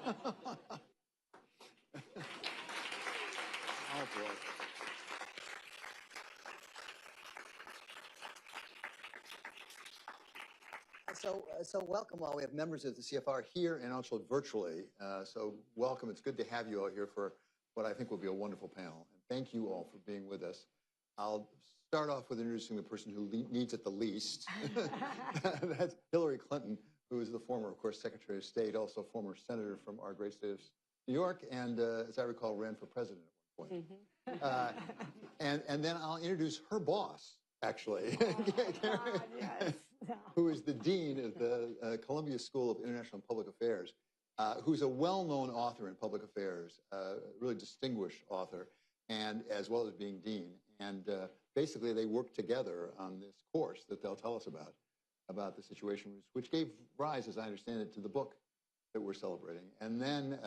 Oh, boy. So welcome all. We have members of the CFR here and also virtually. So welcome. It's good to have you all here for what I think will be a wonderful panel. And thank you all for being with us. I'll start off with introducing the person who needs it the least. That's Hillary Clinton, who is the former, of course, Secretary of State, also former senator from our great state of New York, and as I recall, ran for president at one point. And then I'll introduce her boss, actually, Keren, yes. who is the dean of the Columbia School of International and Public Affairs, who's a well-known author in public affairs, really distinguished author, and as well as being dean. And basically, they worked together on this course that they'll tell us about the situation, which gave rise, as I understand it, to the book that we're celebrating. And then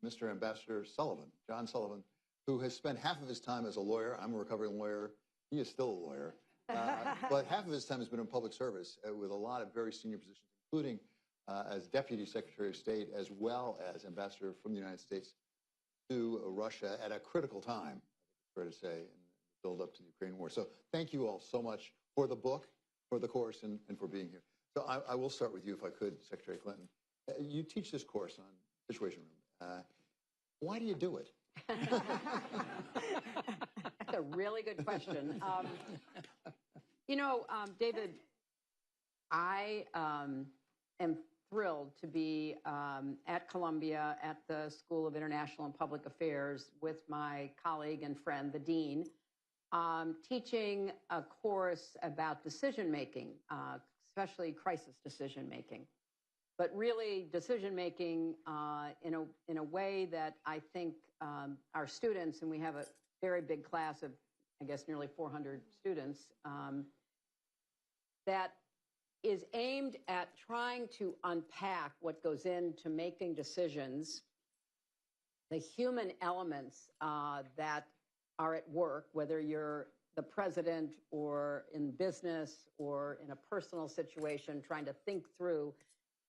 Mr. Ambassador Sullivan, John Sullivan, who has spent half of his time as a lawyer. I'm a recovering lawyer. He is still a lawyer. But half of his time has been in public service with a lot of very senior positions, including as Deputy Secretary of State, as well as Ambassador from the United States to Russia at a critical time, I think it's fair to say, in the build up to the Ukraine war. So thank you all so much for the book, for the course, and for being here. So I will start with you, if I could, Secretary Clinton. You teach this course on Situation Room. Why do you do it? That's a really good question. David, I am thrilled to be at Columbia at the School of International and Public Affairs with my colleague and friend, the dean, teaching a course about decision-making, especially crisis decision-making, but really decision-making in a way that I think our students, and we have a very big class of, I guess, nearly 400 students, that is aimed at trying to unpack what goes into making decisions, the human elements that are at work, whether you're the president or in business or in a personal situation, trying to think through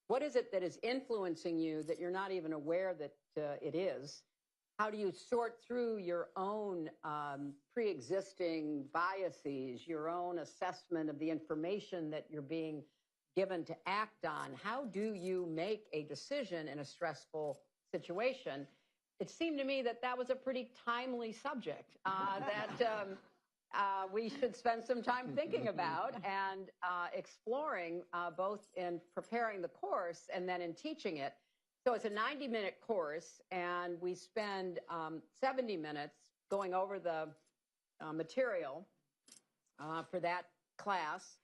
what is it that is influencing you that you're not even aware that it is. How do you sort through your own pre-existing biases, your own assessment of the information that you're being given to act on? How do you make a decision in a stressful situation? It seemed to me that that was a pretty timely subject that we should spend some time thinking about and exploring, both in preparing the course and then in teaching it. So it's a 90-minute course, and we spend 70 minutes going over the material for that class.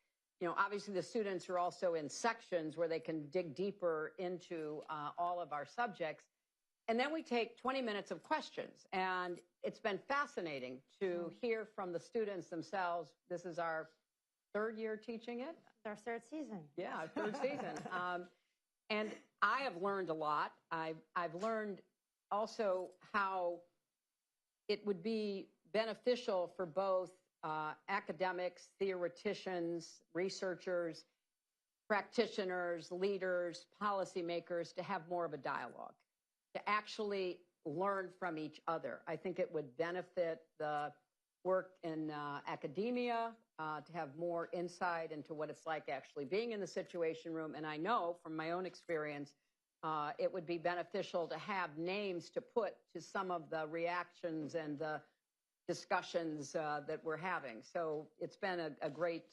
Obviously the students are also in sections where they can dig deeper into all of our subjects. And then we take 20 minutes of questions, and it's been fascinating to hear from the students themselves. This is our third year teaching it. Our third season. Yeah, our third season. And I have learned a lot. I've learned also how it would be beneficial for both academics, theoreticians, researchers, practitioners, leaders, policymakers to have more of a dialogue, to actually learn from each other. I think it would benefit the work in academia to have more insight into what it's like actually being in the Situation Room. And I know from my own experience, it would be beneficial to have names to put to some of the reactions and the discussions that we're having. So it's been a great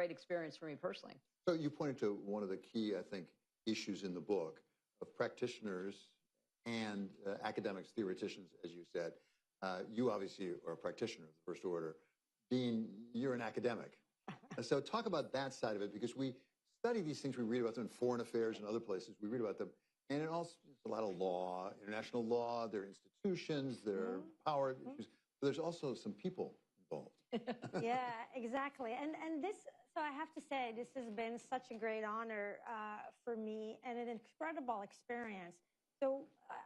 experience for me personally. So you pointed to one of the key, I think, issues in the book of practitioners and academics, theoreticians, as you said. You obviously are a practitioner of the first order. Dean, you're an academic. So talk about that side of it, because we study these things, we read about them in foreign affairs and other places, we read about them, and it also is a lot of law, international law, there are institutions, there are power issues, but there's also some people involved. Yeah, exactly. And this, so I have to say, this has been such a great honor for me and an incredible experience. So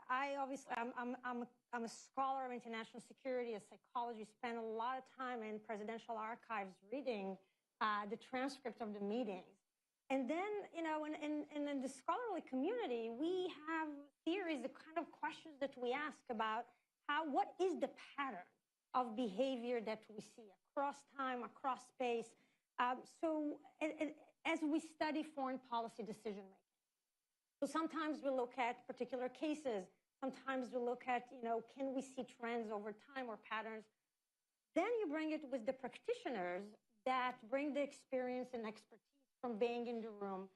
I'm a scholar of international security, a psychologist, spent a lot of time in presidential archives reading the transcript of the meetings. And then, in the scholarly community, we have theories the kind of questions that we ask about what is the pattern of behavior that we see across time, across space. As we study foreign policy decision making. So sometimes we look at particular cases. Sometimes we look at, can we see trends over time or patterns? Then you bring it with the practitioners that bring the experience and expertise from being in the room.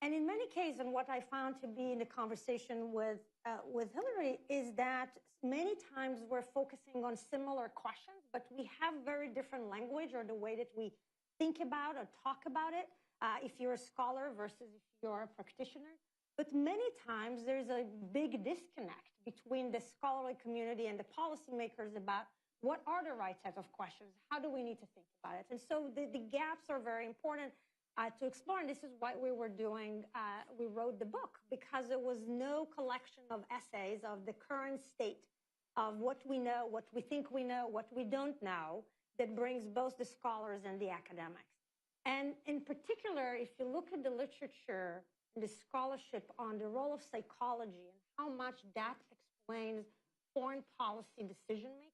And in many cases, and what I found to be in the conversation with Hillary is that many times we're focusing on similar questions, but we have very different language or the way that we think about or talk about it, if you're a scholar versus if you're a practitioner. But many times there's a big disconnect between the scholarly community and the policymakers about what are the right set of questions? How do we need to think about it? And so the gaps are very important to explore. And this is what we were doing. We wrote the book because there was no collection of essays of the current state of what we know, what we think we know, what we don't know, that brings both the scholars and the academics. And in particular, if you look at the literature and the scholarship on the role of psychology and how much that explains foreign policy decision-making,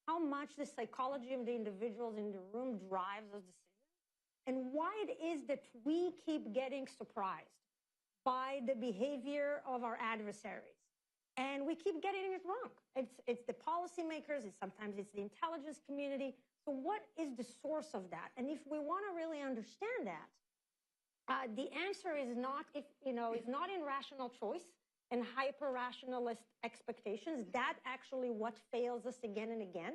how much the psychology of the individuals in the room drives those decisions, and why it is that we keep getting surprised by the behavior of our adversaries. And we keep getting it wrong. It's the policymakers, sometimes it's the intelligence community. So what is the source of that? And if we want to really understand that, the answer is not is not in rational choice and hyper-rationalist expectations. That actually what fails us again and again.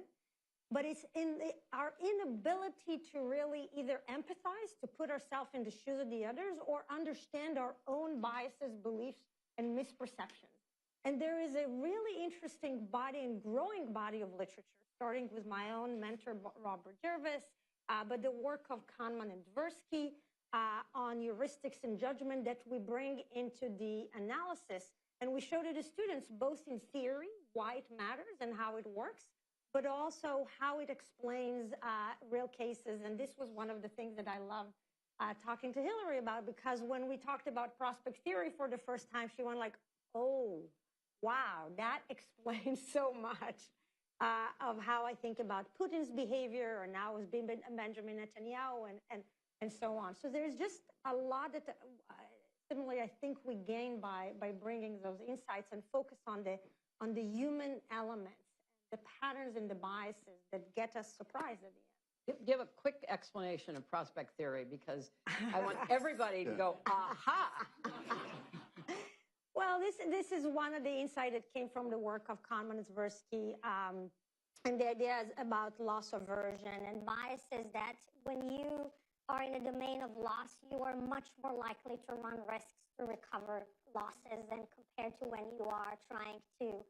But it's in our inability to really either empathize, to put ourselves in the shoes of the others, or understand our own biases, beliefs, and misperceptions. And there is a really interesting body and growing body of literature, starting with my own mentor, Robert Jervis, but the work of Kahneman and Tversky on heuristics and judgment that we bring into the analysis. And we show to the students, both in theory, why it matters and how it works, but also how it explains real cases. And this was one of the things that I loved talking to Hillary about, because when we talked about prospect theory for the first time, she went like, oh, wow, that explains so much of how I think about Putin's behavior, or now with Benjamin Netanyahu, and so on. So there's just a lot that, similarly, I think we gain by bringing those insights and focus on the human elements, the patterns and the biases that get us surprised at the end. Give a quick explanation of prospect theory, because I want everybody to go, aha. Well, this is one of the insights that came from the work of Kahneman and Tversky, and the ideas about loss aversion and biases, that when you are in a domain of loss, you are much more likely to run risks to recover losses than compared to when you are trying to,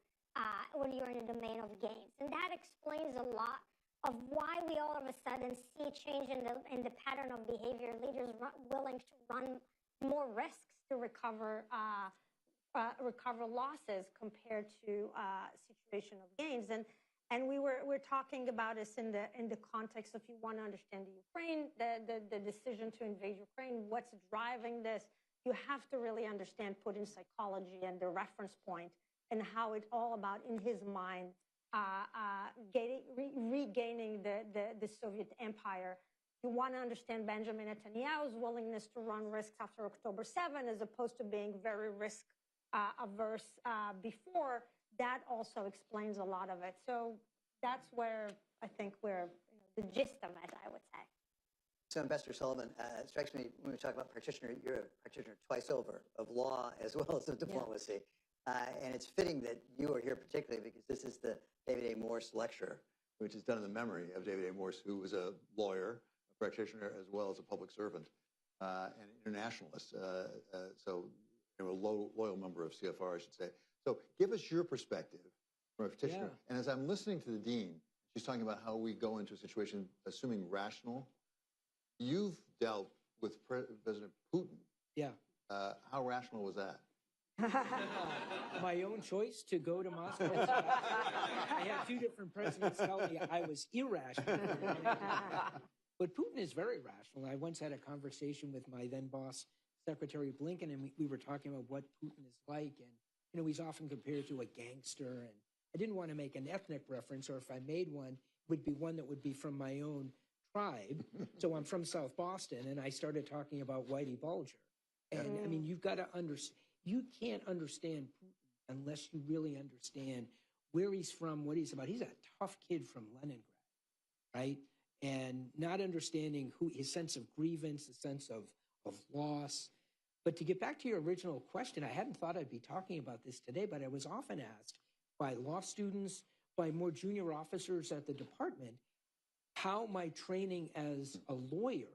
when you're in a domain of gains. And that explains a lot of why we all of a sudden see change in the pattern of behavior, leaders willing to run more risks to recover losses compared to a situation of gains. And we're talking about this in the context of, if you want to understand the Ukraine, the decision to invade Ukraine, what's driving this, you have to really understand Putin's psychology and the reference point, and how it's all about, in his mind, regaining the Soviet empire. You want to understand Benjamin Netanyahu's willingness to run risks after October 7, as opposed to being very risk averse before. That also explains a lot of it. So that's where I think the gist of it, I would say. So, Ambassador Sullivan, it strikes me when we talk about practitioner, you're a practitioner twice over of law as well as of diplomacy. Yeah. And it's fitting that you are here particularly because this is the David A. Morse lecture, which is done in the memory of David A. Morse, who was a lawyer, a practitioner, as well as a public servant, and internationalist. So, a loyal member of CFR, I should say. So give us your perspective from a practitioner. Yeah. And as I'm listening to the dean, she's talking about how we go into a situation assuming rational. You've dealt with President Putin. Yeah. How rational was that? My own choice to go to Moscow. I had two different presidents tell me I was irrational. But Putin is very rational. I once had a conversation with my then boss, Secretary Blinken, and we were talking about what Putin is like. And you know, he's often compared to a gangster. And I didn't want to make an ethnic reference, or if I made one, it would be one that would be from my own tribe. So I'm from South Boston, and I started talking about Whitey Bulger. And I mean, you've got to understand, you can't understand Putin unless you really understand where he's from, what he's about. He's a tough kid from Leningrad, right? And not understanding who his sense of grievance, the sense of loss. But to get back to your original question, I hadn't thought I'd be talking about this today, but I was often asked by law students, by more junior officers at the department, how my training as a lawyer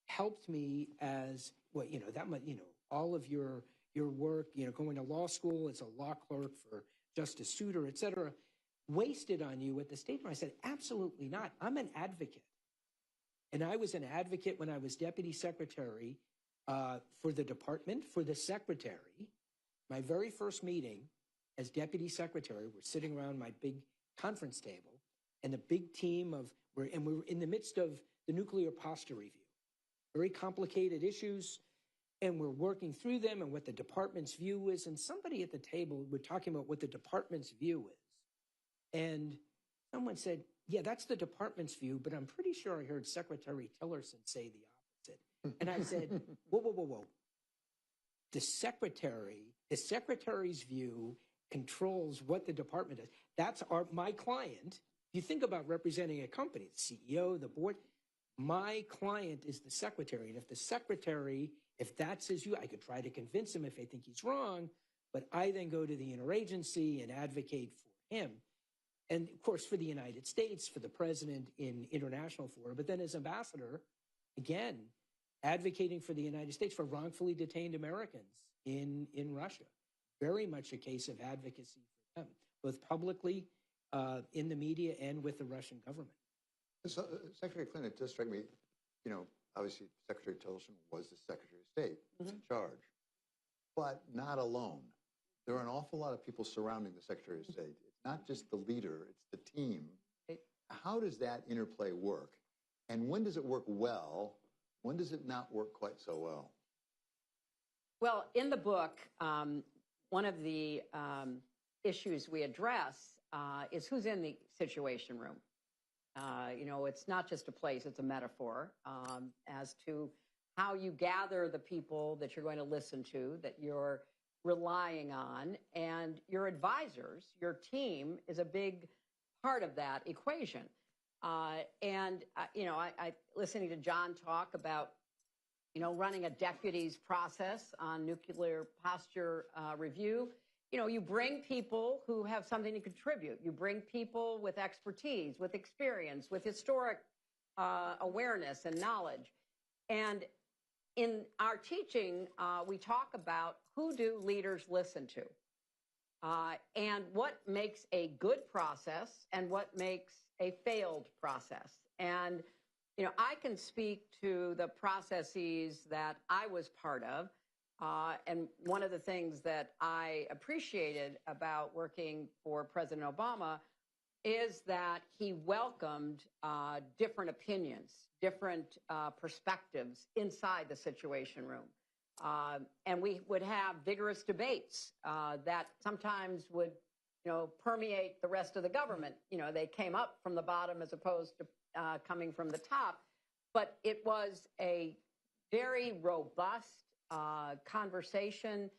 helped me as, well, you know, that much, you know, all of your work, you know, going to law school as a law clerk for Justice Souter, et cetera, wasted on you at the State Department. I said, absolutely not. I'm an advocate. And I was an advocate when I was deputy secretary for the department, for the secretary. My very first meeting as deputy secretary, we're sitting around my big conference table, and a big team of, we're in the midst of the nuclear posture review. Very complicated issues, and we're working through them and what the department's view is. And somebody at the table, we're talking about what the department's view is. And someone said, yeah, that's the department's view, but I'm pretty sure I heard Secretary Tillerson say the opposite. And I said, whoa. The secretary's view controls what the department does. That's my client. If you think about representing a company, the CEO, the board, my client is the secretary. And if the secretary, if that's his view, I could try to convince him if I think he's wrong, but I then go to the interagency and advocate for him. And of course, for the United States, for the president in international fora, but then as ambassador, again, advocating for the United States for wrongfully detained Americans in Russia. Very much a case of advocacy for them, both publicly in the media and with the Russian government. So, Secretary Clinton, it does strike me, you know, obviously Secretary Tillerson was the Secretary of State, was in charge, but not alone. There are an awful lot of people surrounding the Secretary of State. It's not just the leader, it's the team. How does that interplay work? And when does it work well? When does it not work quite so well? Well, in the book, one of the issues we address is who's in the Situation Room. You know, it's not just a place, it's a metaphor as to how you gather the people that you're going to listen to, that you're relying on, and your advisors, your team is a big part of that equation. You know, I listening to John talk about, you know, running a deputies process on nuclear posture review. You know, you bring people who have something to contribute. You bring people with expertise, with experience, with historic awareness and knowledge. And in our teaching, we talk about who do leaders listen to and what makes a good process and what makes a failed process. And, you know, I can speak to the processes that I was part of. And one of the things that I appreciated about working for President Obama is that he welcomed different opinions, different perspectives inside the Situation Room. And we would have vigorous debates that sometimes would, you know, permeate the rest of the government. You know, they came up from the bottom as opposed to coming from the top. But it was a very robust conversation.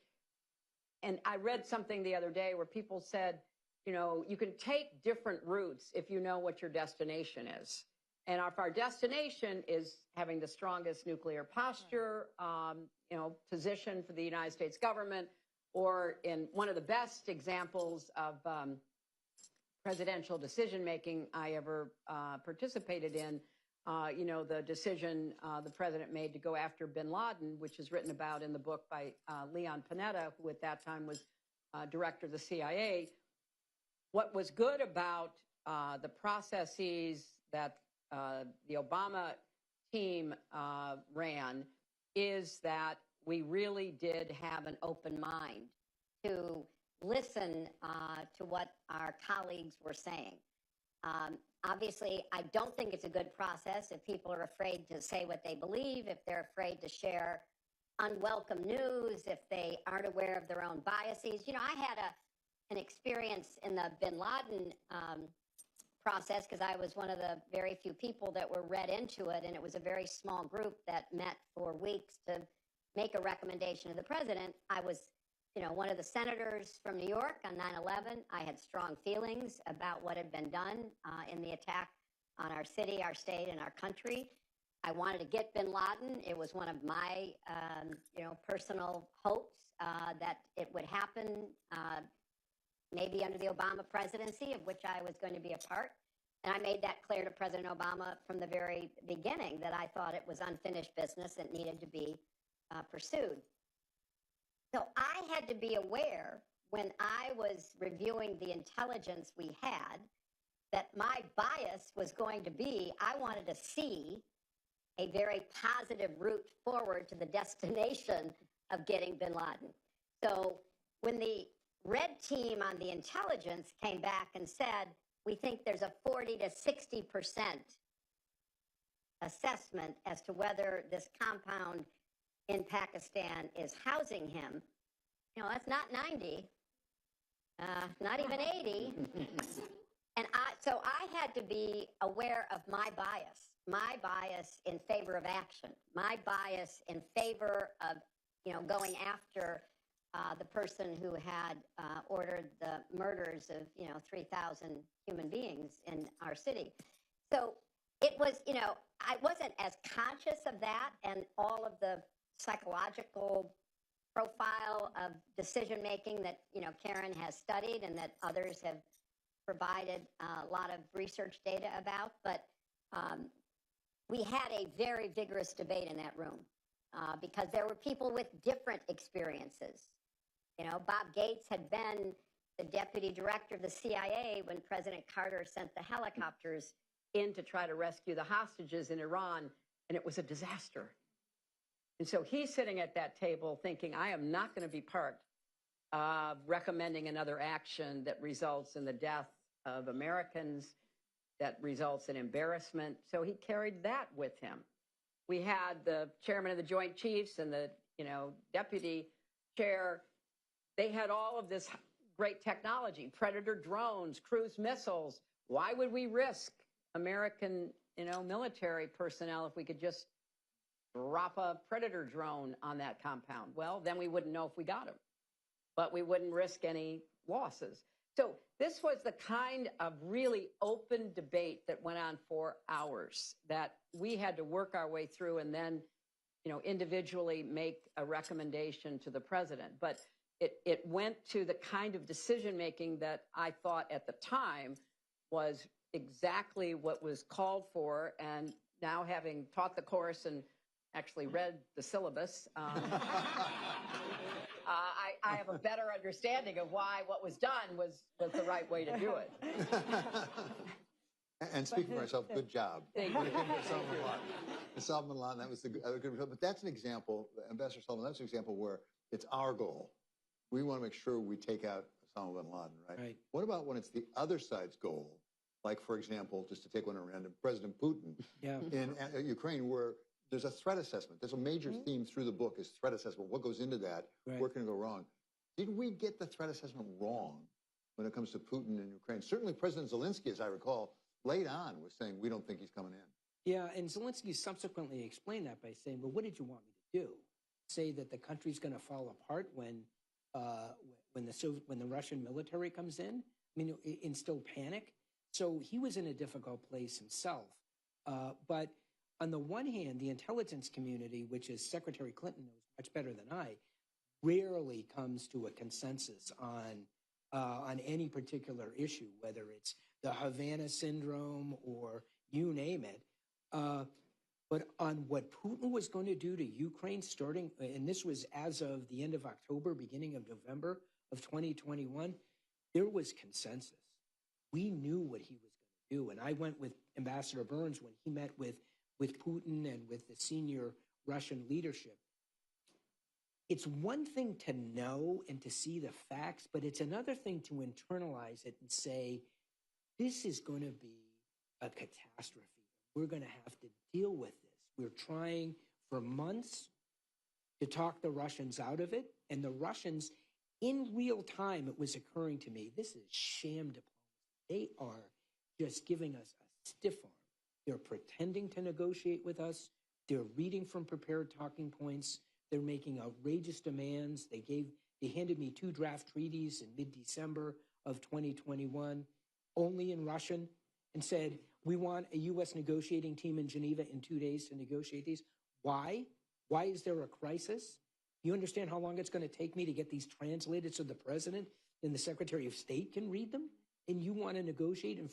And I read something the other day where people said, you know, you can take different routes if you know what your destination is. And if our destination is having the strongest nuclear posture, you know, position for the United States government, or in one of the best examples of presidential decision-making I ever participated in, you know, the decision the president made to go after bin Laden, which is written about in the book by Leon Panetta, who at that time was director of the CIA. What was good about the processes that the Obama team ran is that we really did have an open mind to listen to what our colleagues were saying. Obviously, I don't think it's a good process if people are afraid to say what they believe, if they're afraid to share unwelcome news, if they aren't aware of their own biases. You know, I had an experience in the bin Laden process because I was one of the very few people that were read into it, and it was a very small group that met for weeks to make a recommendation to the president. I was, you know, one of the senators from New York on 9/11. I had strong feelings about what had been done in the attack on our city, our state, and our country. I wanted to get bin Laden. It was one of my, you know, personal hopes that it would happen, maybe under the Obama presidency, of which I was going to be a part. And I made that clear to President Obama from the very beginning that I thought it was unfinished business that needed to be pursued. So I had to be aware when I was reviewing the intelligence we had that my bias was going to be I wanted to see a very positive route forward to the destination of getting bin Laden. So when the red team on the intelligence came back and said, we think there's a 40 to 60% assessment as to whether this compound in Pakistan is housing him, you know, that's not 90, not even 80. And so I had to be aware of my bias in favor of action, my bias in favor of, you know, going after the person who had ordered the murders of, you know, 3,000 human beings in our city. So it was, you know, I wasn't as conscious of that and all of the psychological profile of decision making that, you know, Keren has studied and that others have provided a lot of research data about. But we had a very vigorous debate in that room because there were people with different experiences. You know, Bob Gates had been the deputy director of the CIA when President Carter sent the helicopters in to try to rescue the hostages in Iran, and it was a disaster. And so he's sitting at that table thinking, I am not going to be part of recommending another action that results in the death of Americans, that results in embarrassment. So he carried that with him. We had the chairman of the Joint Chiefs and the, you know, deputy chair. They had all of this great technology, Predator drones, cruise missiles. Why would we risk American, you know, military personnel if we could just drop a Predator drone on that compound? Well, then we wouldn't know if we got them, but we wouldn't risk any losses. So this was the kind of really open debate that went on for hours that we had to work our way through and then, you know, individually make a recommendation to the president. But it went to the kind of decision making that I thought at the time was exactly what was called for. And now, having taught the course and actually read the syllabus, I have a better understanding of why what was done was the right way to do it. And speaking for myself, good job. Thank you. Osama bin Laden, that was a good result. But that's an example, Ambassador Sullivan, that's an example where it's our goal. We want to make sure we take out Osama bin Laden, right? Right. What about when it's the other side's goal? Like, for example, just to take one at random, President Putin in Ukraine, where there's a threat assessment. There's a major theme through the book is threat assessment. What goes into that? Right. Where can it go wrong? Did we get the threat assessment wrong when it comes to Putin in Ukraine? Certainly President Zelensky, as I recall, late on was saying, we don't think he's coming in. Yeah, and Zelensky subsequently explained that by saying, well, what did you want me to do? Say that the country's going to fall apart when the Russian military comes in? I mean, instill panic? So he was in a difficult place himself. But on the one hand, the intelligence community, which is Secretary Clinton knows much better than I, rarely comes to a consensus on any particular issue, whether it's the Havana syndrome or you name it. But on what Putin was going to do to Ukraine starting, and this was as of the end of October, beginning of November of 2021, there was consensus. We knew what he was going to do. And I went with Ambassador Burns when he met with Putin and with the senior Russian leadership. It's one thing to know and to see the facts, but it's another thing to internalize it and say, this is going to be a catastrophe. We're going to have to deal with this. We're trying for months to talk the Russians out of it. And the Russians, in real time, it was occurring to me, this is sham diplomacy. They are just giving us a stiff arm. They're pretending to negotiate with us. They're reading from prepared talking points. They're making outrageous demands. They handed me 2 draft treaties in mid-December of 2021, only in Russian, and said, we want a U.S. negotiating team in Geneva in 2 days to negotiate these. Why? Why is there a crisis? You understand how long it's going to take me to get these translated so the president and the Secretary of State can read them? And you want to negotiate? And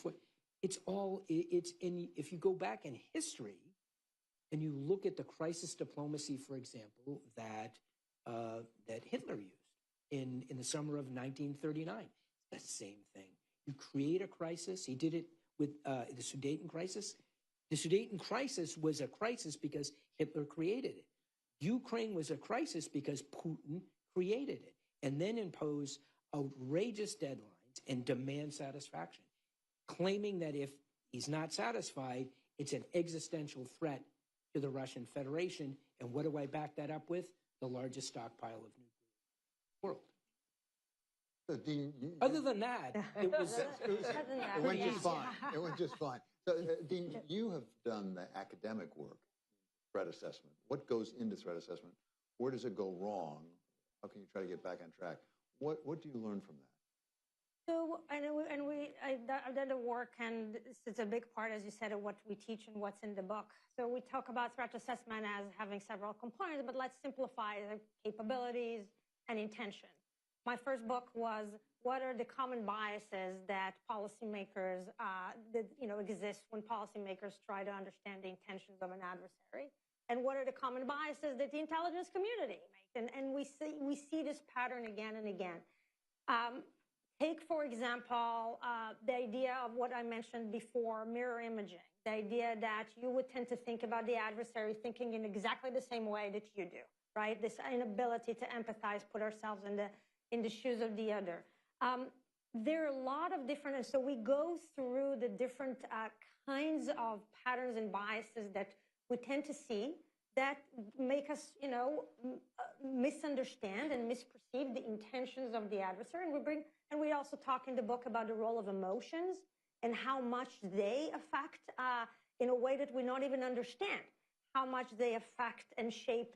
if you go back in history and you look at the crisis diplomacy, for example, that Hitler used in the summer of 1939, the same thing. You create a crisis. He did it with the Sudeten crisis. The Sudeten crisis was a crisis because Hitler created it. Ukraine was a crisis because Putin created it, and then imposed outrageous deadlines and demand satisfaction, claiming that if he's not satisfied, it's an existential threat to the Russian Federation. And what do I back that up with? The largest stockpile of nuclear in the world. So, Dean, Other than that, it was. it went just fine. It went just fine. So, Dean, you have done the academic work, threat assessment. What goes into threat assessment? Where does it go wrong? How can you try to get back on track? What do you learn from that? So, I've done the work, and it's a big part, as you said, of what we teach and what's in the book. So we talk about threat assessment as having several components, but let's simplify the capabilities and intention. My first book was, what are the common biases that policymakers, exist when policymakers try to understand the intentions of an adversary? And what are the common biases that the intelligence community makes? And we see this pattern again and again. Take, for example, the idea of what I mentioned before, mirror imaging. The idea that you would tend to think about the adversary thinking in exactly the same way that you do, right? This inability to empathize, put ourselves in the shoes of the other. There are a lot of different, and so we go through the different kinds of patterns and biases that we tend to see that make us, misunderstand and misperceive the intentions of the adversary. And we also talk in the book about the role of emotions and how much they affect, in a way that we not even understand, how much they affect and shape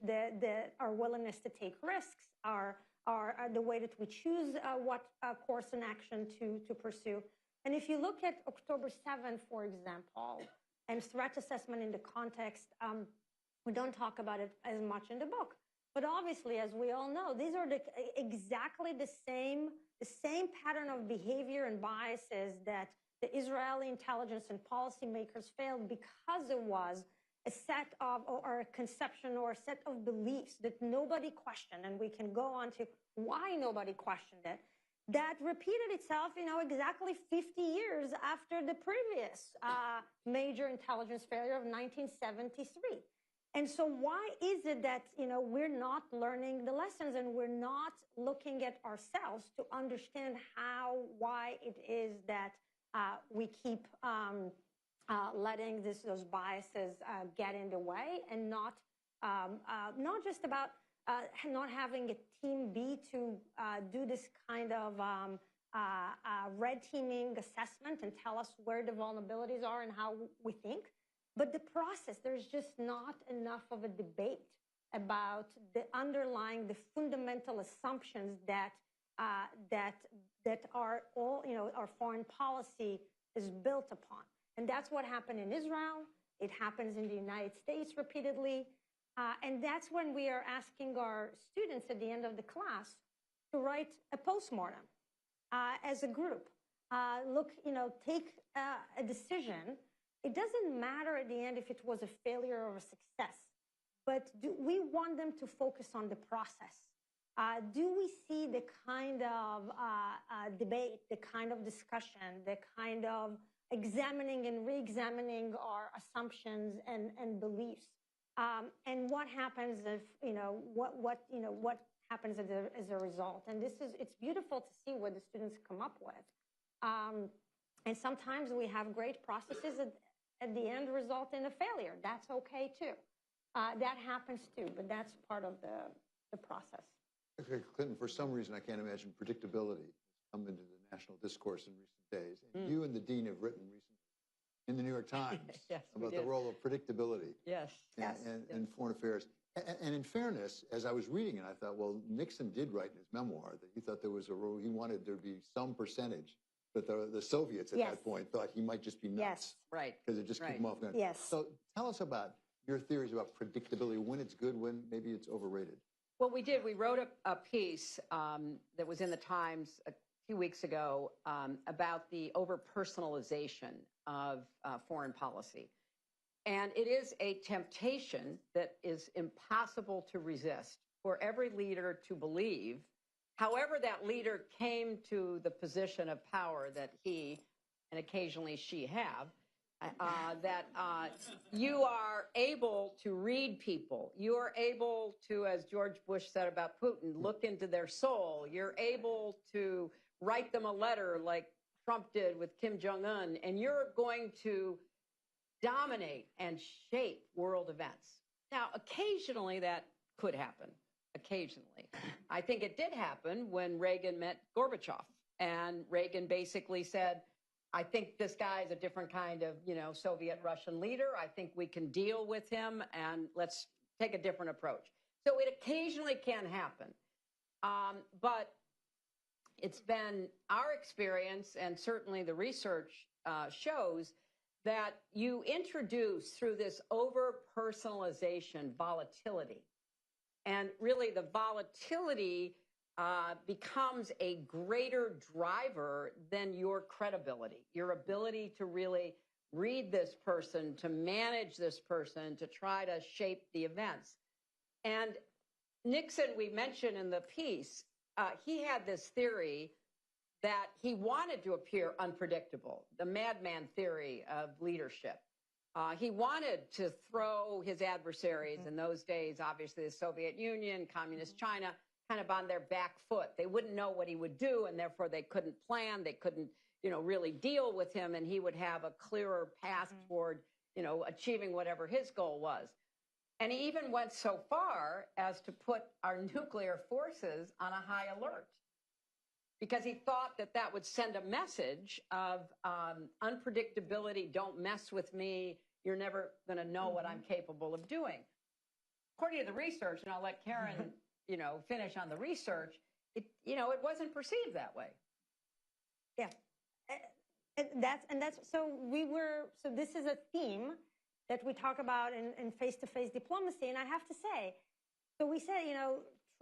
our willingness to take risks, the way that we choose what course and action to pursue. And if you look at October 7th, for example, and threat assessment in the context, we don't talk about it as much in the book. But obviously, as we all know, these are exactly the same pattern of behavior and biases that the Israeli intelligence and policymakers failed because it was a set of, or a conception or a set of beliefs that nobody questioned, and we can go on to why nobody questioned it, that repeated itself, exactly 50 years after the previous major intelligence failure of 1973. And so why is it that, we're not learning the lessons and we're not looking at ourselves to understand why it is that we keep letting those biases get in the way, and not just about not having a team B to do this kind of red teaming assessment and tell us where the vulnerabilities are and how we think. But the process, there's just not enough of a debate about the underlying, the fundamental assumptions that are all, our foreign policy is built upon. And that's what happened in Israel. It happens in the United States repeatedly. And that's when we are asking our students at the end of the class to write a postmortem as a group. Take a decision. It doesn't matter at the end if it was a failure or a success, but we want them to focus on the process. Do we see the kind of debate, the kind of discussion, the kind of examining and re-examining our assumptions and beliefs? And what happens if, what happens as a result? And it's beautiful to see what the students come up with. And sometimes we have great processes at the end result in a failure. That's okay too. That happens too, but that's part of the process. Okay, Clinton, for some reason, I can't imagine predictability has come into the national discourse in recent days. And you and the dean have written recently in the New York Times Yes, about the role of predictability Yes. in foreign affairs. And in fairness, as I was reading it, I thought, well, Nixon did write in his memoir that he thought there was a role, he wanted there to be some percentage, but the Soviets at that point thought he might just be nuts. Yes. Right. Because it just keep him off guard. Yes. So tell us about your theories about predictability, when it's good, when maybe it's overrated. Well, we did. We wrote a piece that was in the Times a few weeks ago about the over-personalization of foreign policy. And it is a temptation that is impossible to resist for every leader to believe, however that leader came to the position of power that he and occasionally she have, that you are able to read people. You are able to, as George Bush said about Putin, look into their soul. You're able to write them a letter like Trump did with Kim Jong-un, and you're going to dominate and shape world events. Now, occasionally that could happen. Occasionally. I think it did happen when Reagan met Gorbachev, and Reagan basically said, I think this guy is a different kind of, Soviet Russian leader. I think we can deal with him, and let's take a different approach. So it occasionally can happen. But it's been our experience, and certainly the research shows, that you introduce through this over-personalization volatility. And really the volatility becomes a greater driver than your credibility, your ability to really read this person, to manage this person, to try to shape the events. And Nixon, we mentioned in the piece, he had this theory that he wanted to appear unpredictable, the madman theory of leadership. He wanted to throw his adversaries in those days, obviously the Soviet Union, Communist China, kind of on their back foot. They wouldn't know what he would do, and therefore they couldn't plan, they couldn't, really deal with him, and he would have a clearer path toward, achieving whatever his goal was. And he even went so far as to put our nuclear forces on a high alert, because he thought that that would send a message of unpredictability. Don't mess with me. You're never going to know what I'm capable of doing. According to the research, and I'll let Keren, finish on the research, it wasn't perceived that way. Yeah. So this is a theme that we talk about in face-to-face diplomacy. And I have to say, so we say,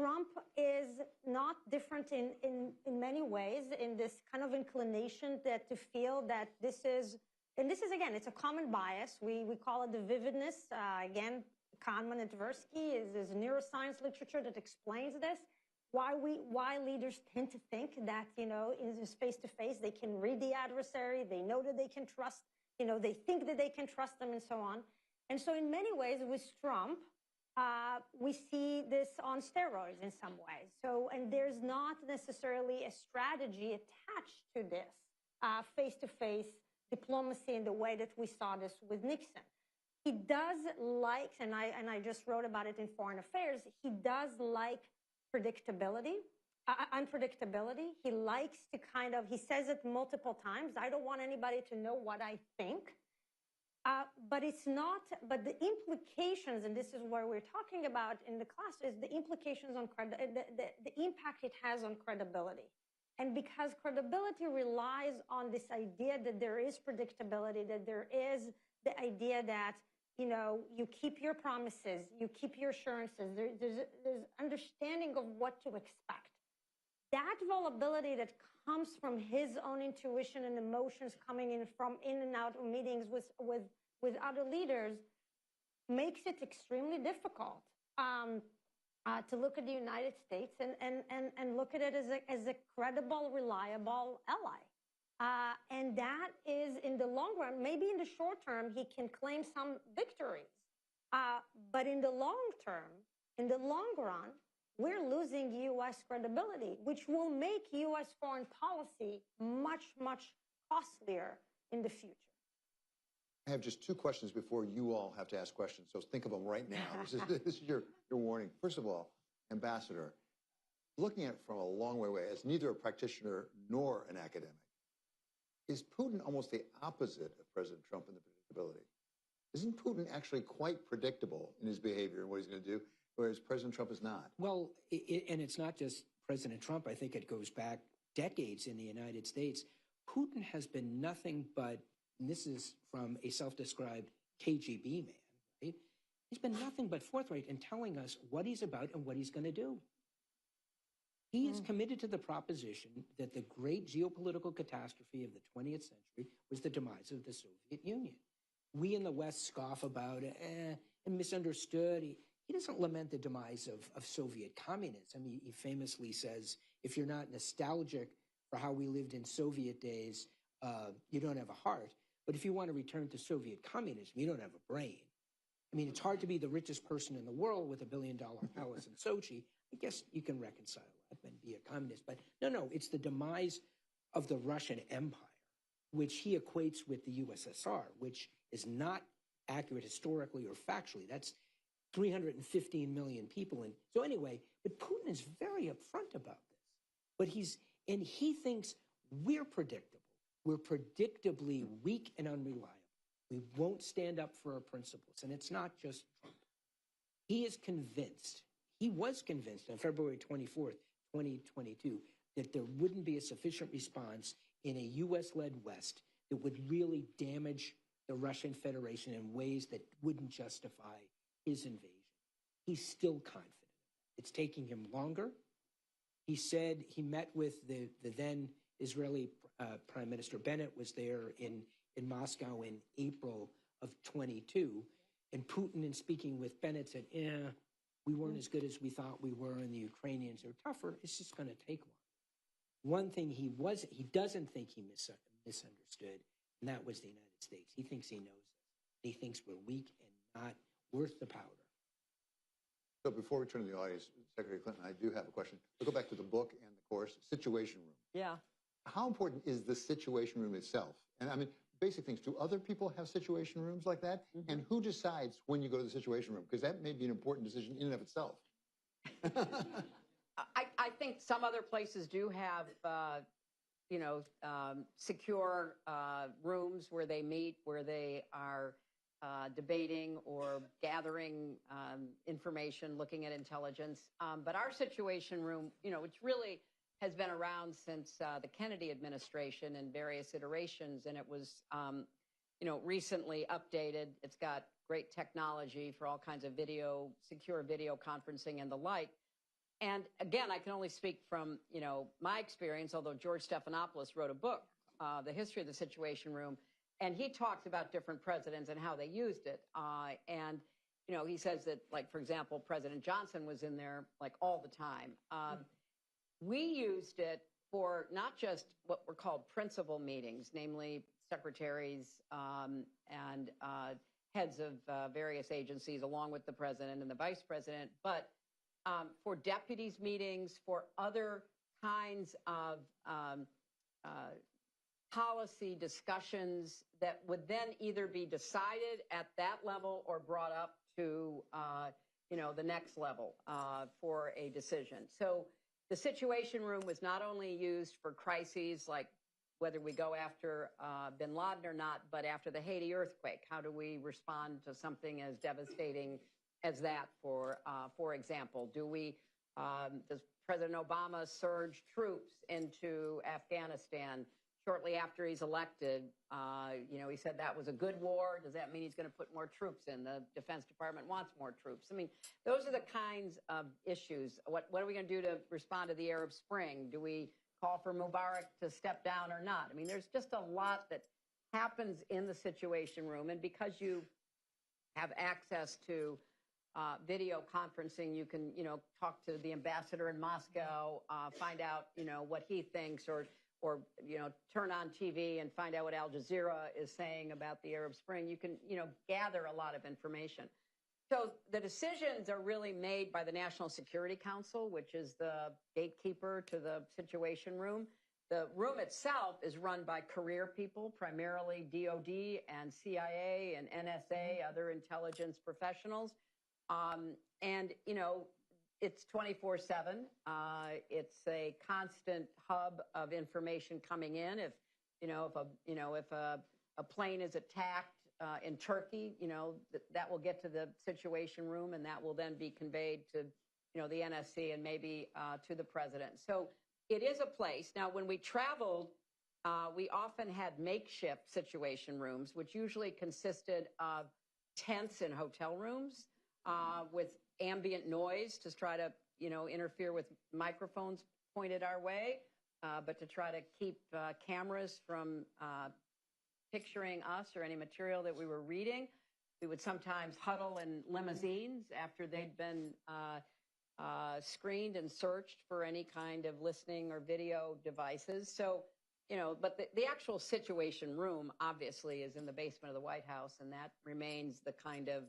Trump is not different in many ways in this kind of inclination that to feel that this is, again, it's a common bias. We call it the vividness. Again, Kahneman and Tversky is neuroscience literature that explains this. Why leaders tend to think that, in this face-to-face, they can read the adversary, they know that they can trust, they think that they can trust them and so on. And so in many ways with Trump, we see this on steroids in some ways. So, and there's not necessarily a strategy attached to this face-to-face diplomacy in the way that we saw this with Nixon. He does like, and I just wrote about it in Foreign Affairs, he does like predictability, unpredictability. He likes to he says it multiple times, I don't want anybody to know what I think. But the implications, and this is what we're talking about in the class, is the implications on the impact it has on credibility. And because credibility relies on this idea that there is predictability, that there is the idea that, you keep your promises, you keep your assurances, there's understanding of what to expect. That vulnerability that comes from his own intuition and emotions coming in from in and out of meetings with other leaders makes it extremely difficult to look at the United States and look at it as a credible, reliable ally. And that is, in the long run, maybe in the short term, he can claim some victories. But in the long term, in the long run, we're losing U.S. credibility, which will make U.S. foreign policy much, much costlier in the future. I have just two questions before you all have to ask questions, so think of them right now. This is your warning. First of all, Ambassador, looking at it from a long way away, as neither a practitioner nor an academic, is Putin almost the opposite of President Trump in the predictability? Isn't Putin actually quite predictable in his behavior and what he's going to do, whereas President Trump is not? Well, and it's not just President Trump. I think it goes back decades in the United States. Putin has been nothing but, and this is from a self-described KGB man, right? He's been nothing but forthright in telling us what he's about and what he's going to do. He is committed to the proposition that the great geopolitical catastrophe of the 20th century was the demise of the Soviet Union. We in the West scoff about it and misunderstood. He doesn't lament the demise of Soviet communism. He famously says, if you're not nostalgic for how we lived in Soviet days, you don't have a heart. But if you want to return to Soviet communism, you don't have a brain. I mean, it's hard to be the richest person in the world with $1 billion palace in Sochi. I guess you can reconcile that and be a communist. But no, it's the demise of the Russian Empire, which he equates with the USSR, which is not accurate historically or factually. That's 315 million people. And so anyway, but Putin is very upfront about this. But he thinks we're predictable. We're predictably weak and unreliable. We won't stand up for our principles. And it's not just Trump. He is convinced, he was convinced on February 24th, 2022, that there wouldn't be a sufficient response in a US-led West that would really damage the Russian Federation in ways that wouldn't justify his invasion. He's still confident. It's taking him longer. He said he met with the then Israeli Prime Minister Bennett was there in Moscow in April of 22. And Putin, in speaking with Bennett, said, we weren't as good as we thought we were, and the Ukrainians are tougher. It's just going to take long. One thing he doesn't think he misunderstood, and that was the United States. He thinks he knows us. He thinks we're weak and not worth the powder. So before we turn to the audience, Secretary Clinton, I do have a question. We'll go back to the book and the course, Situation Room. Yeah. How important is the Situation Room itself? And I mean, basic things. Do other people have situation rooms like that? Mm-hmm. And who decides when you go to the Situation Room? Because that may be an important decision in and of itself. I think some other places do have, secure rooms where they meet, where they are debating or gathering information, looking at intelligence. But our Situation Room, which really has been around since the Kennedy administration in various iterations, and it was, recently updated. It's got great technology for all kinds of secure video conferencing and the like. And again, I can only speak from, my experience, although George Stephanopoulos wrote a book, The History of the Situation Room, and he talks about different presidents and how they used it. And, he says that, like, for example, President Johnson was in there, like, all the time. We used it for not just what were called principal meetings, namely secretaries and heads of various agencies, along with the president and the vice president, but for deputies meetings, for other kinds of policy discussions that would then either be decided at that level or brought up to, the next level for a decision. So the Situation Room was not only used for crises like whether we go after bin Laden or not, but after the Haiti earthquake, how do we respond to something as devastating as that, for example? Does President Obama surge troops into Afghanistan shortly after he's elected? He said that was a good war. Does that mean he's going to put more troops in? The Defense Department wants more troops. I mean, those are the kinds of issues. What are we going to do to respond to the Arab Spring? Do we call for Mubarak to step down or not? I mean, there's just a lot that happens in the Situation Room. And because you have access to video conferencing, you can, talk to the ambassador in Moscow, find out, what he thinks, or turn on TV and find out what Al Jazeera is saying about the Arab Spring. You can, gather a lot of information. So the decisions are really made by the National Security Council, which is the gatekeeper to the Situation Room. The room itself is run by career people, primarily DOD and CIA and NSA, other intelligence professionals. And, you know, it's 24/7. It's a constant hub of information coming in. If a plane is attacked in Turkey, you know, that will get to the Situation Room, and that will then be conveyed to, you know, the NSC and maybe to the president. So it is a place. Now, when we traveled, we often had makeshift Situation Rooms, which usually consisted of tents in hotel rooms with ambient noise to try to, you know, interfere with microphones pointed our way, but to try to keep cameras from picturing us or any material that we were reading. We would sometimes huddle in limousines after they'd been screened and searched for any kind of listening or video devices. So, you know, but the actual Situation Room obviously is in the basement of the White House, and that remains the kind of,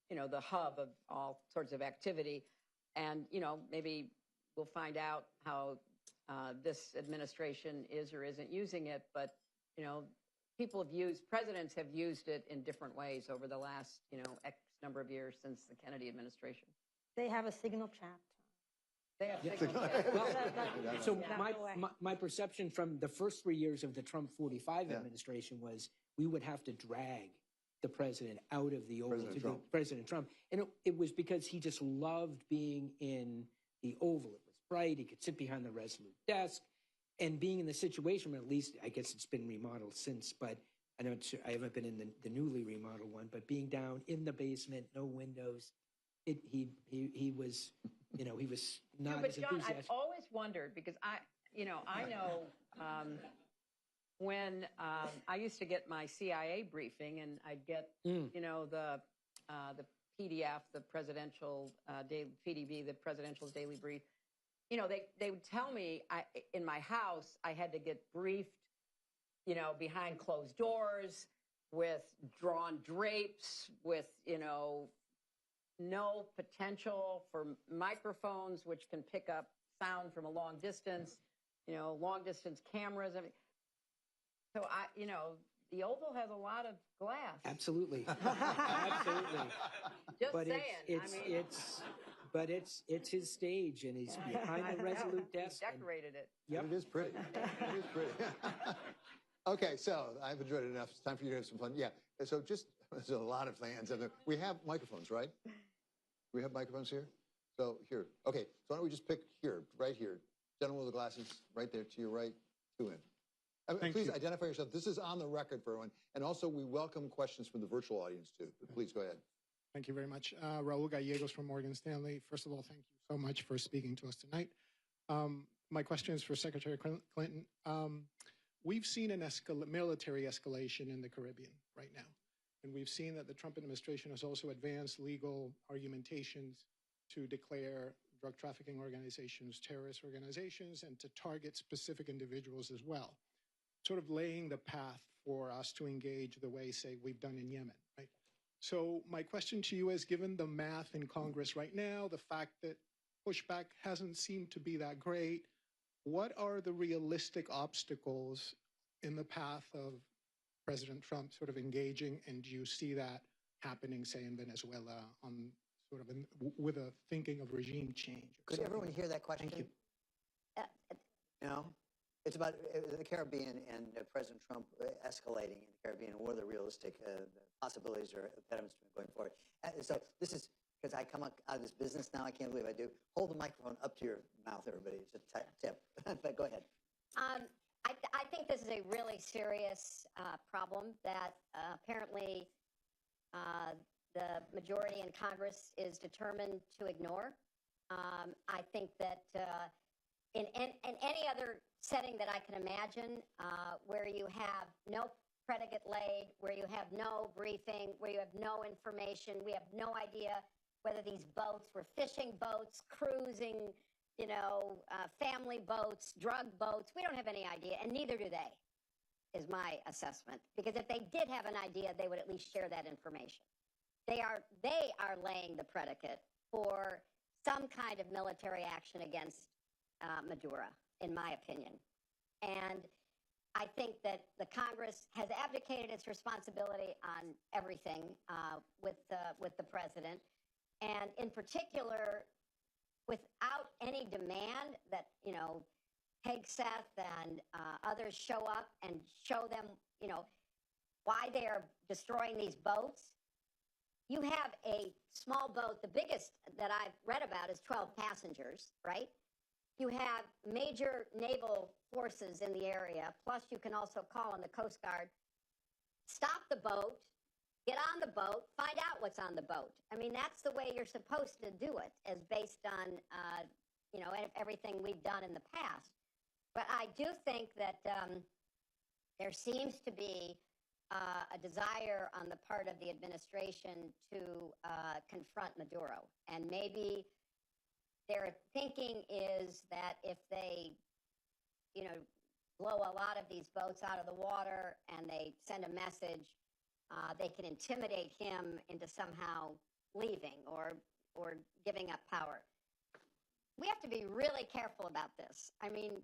you know, the hub of all sorts of activity. And, you know, maybe we'll find out how this administration is or isn't using it, but, you know, presidents have used it in different ways over the last, you know, X number of years since the Kennedy administration. They have a signal chat. They have signal chat. Well, so Yeah. my perception from the first 3 years of the Trump 45 administration was we would have to drag the president out of the Oval to President Trump. And it was because he just loved being in the Oval. It was bright. He could sit behind the Resolute desk. And being in the Situation Room, at least, I guess it's been remodeled since, but I haven't been in the newly remodeled one, but being down in the basement, no windows, he was, you know, he was not as John, enthusiastic. I've always wondered, because I know when I used to get my CIA briefing, and I'd get, you know, the PDF, the presidential PDB, the presidential's daily brief. You know, they would tell me in my house I had to get briefed, you know, behind closed doors with drawn drapes, with, you know, no potential for microphones, which can pick up sound from a long distance, you know, long distance cameras. I mean, so you know, the Oval has a lot of glass. Absolutely. Absolutely. Just but saying. But it's his stage, and he's behind the Resolute desk. He decorated it. Yep. It is pretty. It is pretty. Okay, so I've enjoyed it enough. It's time for you to have some fun. Yeah. So there's a lot of fans. We have microphones, right? We have microphones here. So here. Okay. So why don't we just pick here, right here, gentleman with the glasses, right there to your right, 2 in. Please identify yourself. This is on the record for everyone. And also, we welcome questions from the virtual audience, too. Please go ahead. Thank you very much. Raul Gallegos from Morgan Stanley. First of all, thank you so much for speaking to us tonight. My question is for Secretary Clinton. We've seen an military escalation in the Caribbean right now. And we've seen that the Trump administration has also advanced legal argumentations to declare drug trafficking organizations terrorist organizations and to target specific individuals as well, sort of laying the path for us to engage the way, say, we've done in Yemen, right? So my question to you is, given the math in Congress right now, the fact that pushback hasn't seemed to be that great, what are the realistic obstacles in the path of President Trump sort of engaging, and do you see that happening, say, in Venezuela on sort of with a thinking of regime change? Could everyone hear that question? Thank you. No? It's about the Caribbean and President Trump escalating in the Caribbean. What are the realistic possibilities or impediments going forward? So this is, because I come out of this business now, I can't believe I do. Hold the microphone up to your mouth, everybody. It's a tip. But go ahead. I think this is a really serious problem that apparently the majority in Congress is determined to ignore. I think that in any other setting that I can imagine, where you have no predicate laid, where you have no briefing, where you have no information, we have no idea whether these boats were fishing boats, cruising, you know, family boats, drug boats. We don't have any idea, and neither do they, is my assessment. Because if they did have an idea, they would at least share that information. They are laying the predicate for some kind of military action against Maduro, in my opinion. And I think that the Congress has abdicated its responsibility on everything with the president, and in particular, without any demand that Hegseth and others show up and show them why they are destroying these boats. You have a small boat. The biggest that I've read about is 12 passengers, right? You have major naval forces in the area, plus you can also call on the Coast Guard. Stop the boat, get on the boat, find out what's on the boat. I mean, that's the way you're supposed to do it, as based on, everything we've done in the past. But I do think that there seems to be a desire on the part of the administration to confront Maduro. And maybe their thinking is that if they, blow a lot of these boats out of the water and they send a message, they can intimidate him into somehow leaving or giving up power. We have to be really careful about this. I mean,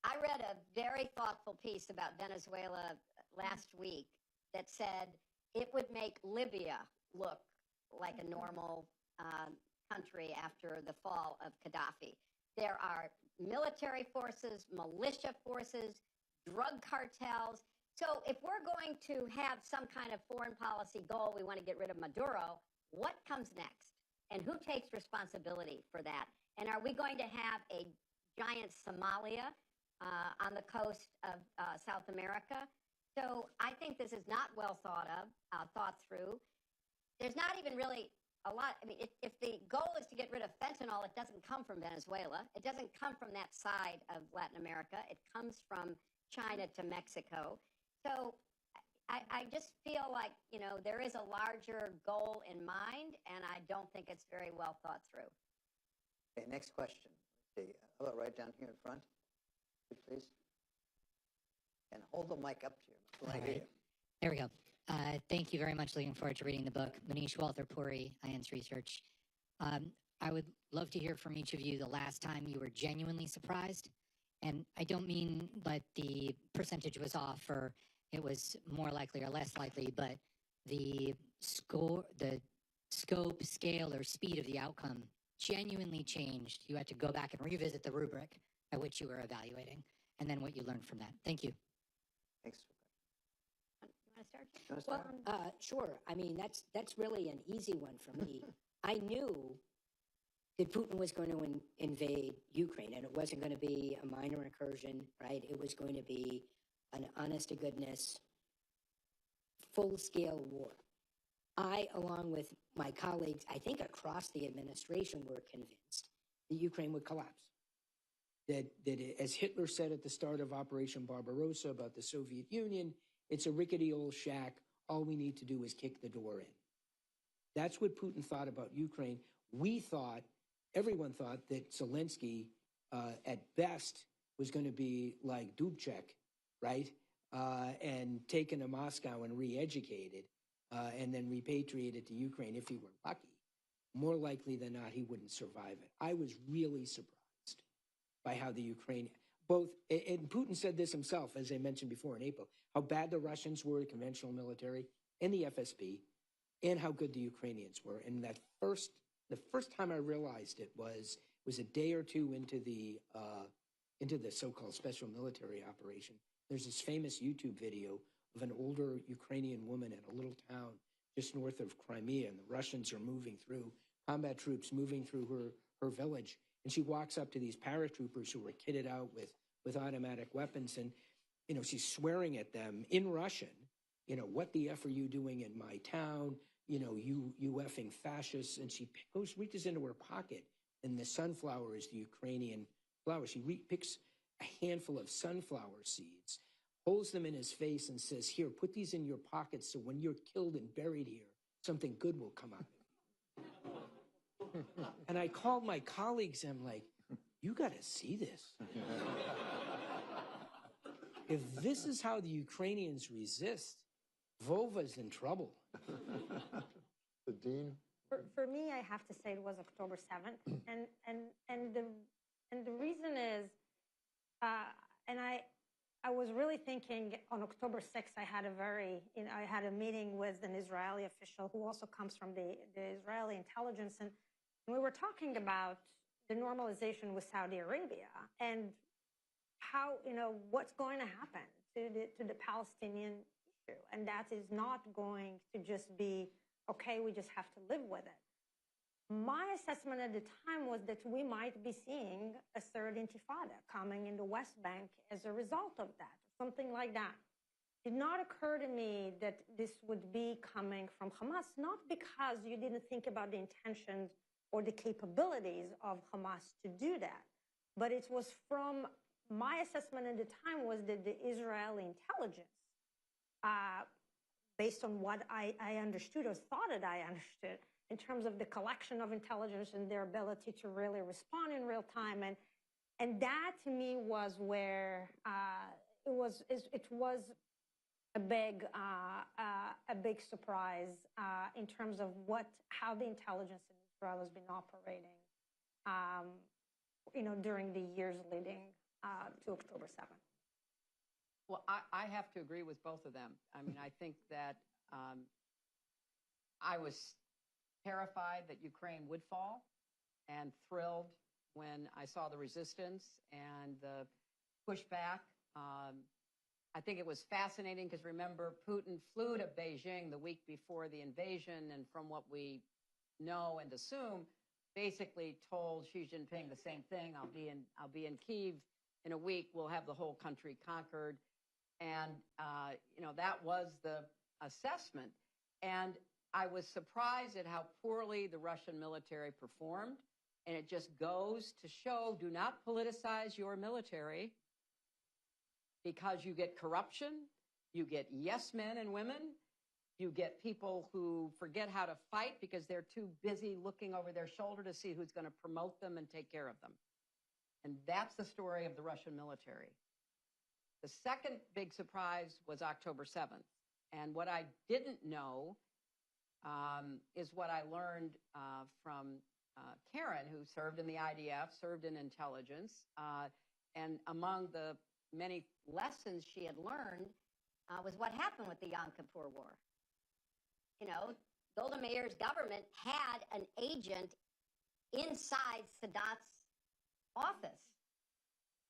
I read a very thoughtful piece about Venezuela last week that said it would make Libya look like a normal country after the fall of Gaddafi. There are military forces, militia forces, drug cartels. So if we're going to have some kind of foreign policy goal, we want to get rid of Maduro, what comes next? And who takes responsibility for that? And are we going to have a giant Somalia on the coast of South America? So I think this is not well thought through. There's not even really a lot. I mean, if the goal is to get rid of fentanyl, it doesn't come from Venezuela. It doesn't come from that side of Latin America. It comes from China to Mexico. So I just feel like, there is a larger goal in mind, and I don't think it's very well thought through. Okay, next question. Let's see. How about right down here in front, please? And hold the mic up to you. I want to hear you. There we go. Thank you very much. Looking forward to reading the book. Manish Walther-Puri, IANS Research. I would love to hear from each of you the last time you were genuinely surprised. And I don't mean that the percentage was off or it was more likely or less likely, but the scope, scale, or speed of the outcome genuinely changed. You had to go back and revisit the rubric by which you were evaluating, and then what you learned from that. Thank you. Thanks. You want to start? Well, sure. I mean, that's really an easy one for me. I knew that Putin was going to invade Ukraine, and it wasn't going to be a minor incursion, right? It was going to be an honest-to-goodness, full-scale war. I, along with my colleagues, I think across the administration, were convinced that Ukraine would collapse. That as Hitler said at the start of Operation Barbarossa about the Soviet Union, it's a rickety old shack. All we need to do is kick the door in. That's what Putin thought about Ukraine. Everyone thought that Zelensky, at best, was going to be like Dubček, right? And taken to Moscow and re-educated, and then repatriated to Ukraine if he were lucky. More likely than not, he wouldn't survive it. I was really surprised by how the Ukraine, and Putin said this himself, as I mentioned before in April, how bad the Russians were, the conventional military, and the FSB, and how good the Ukrainians were. And the first time I realized it was a day or two into the so-called special military operation. There's this famous YouTube video of an older Ukrainian woman in a little town just north of Crimea, and the Russians are moving through, combat troops moving through her village. And she walks up to these paratroopers who were kitted out with automatic weapons, and, she's swearing at them in Russian, what the F are you doing in my town? You effing fascists. And she reaches into her pocket, and the sunflower is the Ukrainian flower. She picks a handful of sunflower seeds, holds them in his face, and says, "Here, put these in your pockets so when you're killed and buried here, something good will come out of it." And I called my colleagues, and I'm like, "You got to see this. If this is how the Ukrainians resist, Vova's in trouble." The dean? For me, I have to say it was October 7th. And the reason is, And I was really thinking on October 6th, I had I had a meeting with an Israeli official who also comes from the Israeli intelligence. And we were talking about the normalization with Saudi Arabia and how, what's going to happen to the Palestinian issue. And that is not going to just be, okay, we just have to live with it. My assessment at the time was that we might be seeing a third intifada coming in the West Bank as a result of that, something like that. It did not occur to me that this would be coming from Hamas, not because you didn't think about the intentions or the capabilities of Hamas to do that, but it was from my assessment at the time was that the Israeli intelligence, based on what I understood or thought that I understood, in terms of the collection of intelligence and their ability to really respond in real time. And that to me was where it was a big surprise in terms of how the intelligence in Israel has been operating, during the years leading to October 7th. Well, I have to agree with both of them. I mean, I think that I was terrified that Ukraine would fall and thrilled when I saw the resistance and the pushback. I think it was fascinating because remember, Putin flew to Beijing the week before the invasion, and from what we know and assume, basically told Xi Jinping the same thing. I'll be in Kyiv in a week. We'll have the whole country conquered, and that was the assessment. And I was surprised at how poorly the Russian military performed. And it just goes to show, do not politicize your military, because you get corruption, you get yes men and women, you get people who forget how to fight because they're too busy looking over their shoulder to see who's going to promote them and take care of them. And that's the story of the Russian military. The second big surprise was October 7th. And what I didn't know is what I learned from Keren, who served in the IDF, served in intelligence. And among the many lessons she had learned was what happened with the Yom Kippur War. Golda Meir's government had an agent inside Sadat's office.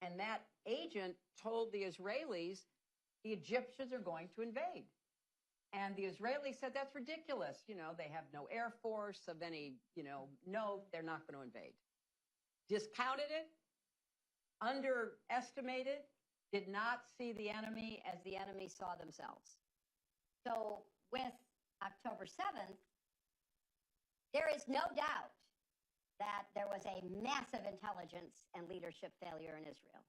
And that agent told the Israelis, the Egyptians are going to invade. And the Israelis said, that's ridiculous. They have no air force of any, no, they're not going to invade. Discounted it, underestimated, did not see the enemy as the enemy saw themselves. So with October 7th, there is no doubt that there was a massive intelligence and leadership failure in Israel.